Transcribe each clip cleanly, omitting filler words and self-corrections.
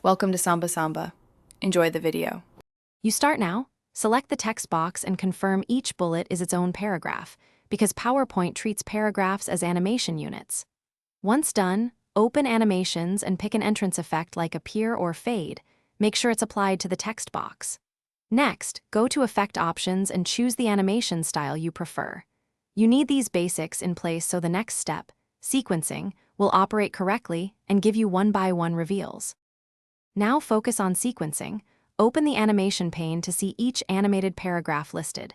Welcome to Samba Samba. Enjoy the video. You start now, select the text box and confirm each bullet is its own paragraph, because PowerPoint treats paragraphs as animation units. Once done, open animations and pick an entrance effect like appear or fade. Make sure it's applied to the text box. Next, go to Effect Options and choose the animation style you prefer. You need these basics in place so the next step, sequencing, will operate correctly and give you one-by-one reveals. Now focus on sequencing. Open the animation pane to see each animated paragraph listed.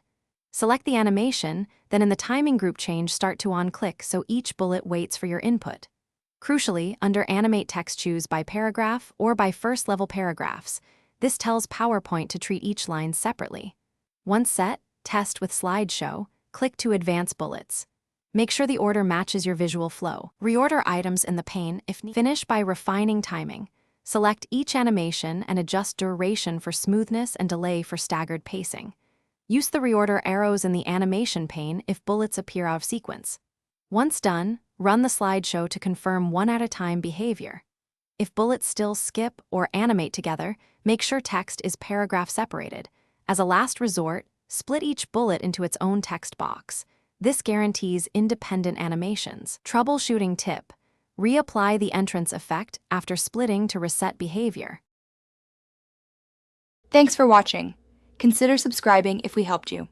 Select the animation, then in the timing group change start to on-click so each bullet waits for your input. Crucially, under Animate Text choose by paragraph or by first-level paragraphs. This tells PowerPoint to treat each line separately. Once set, test with slideshow, click to advance bullets. Make sure the order matches your visual flow. Reorder items in the pane if needed. Finish by refining timing. Select each animation and adjust duration for smoothness and delay for staggered pacing. Use the reorder arrows in the animation pane if bullets appear out of sequence. Once done, run the slideshow to confirm one-at-a-time behavior. If bullets still skip or animate together, make sure text is paragraph separated. As a last resort, split each bullet into its own text box. This guarantees independent animations. Troubleshooting tip: reapply the entrance effect after splitting to reset behavior. Thanks for watching. Consider subscribing if we helped you.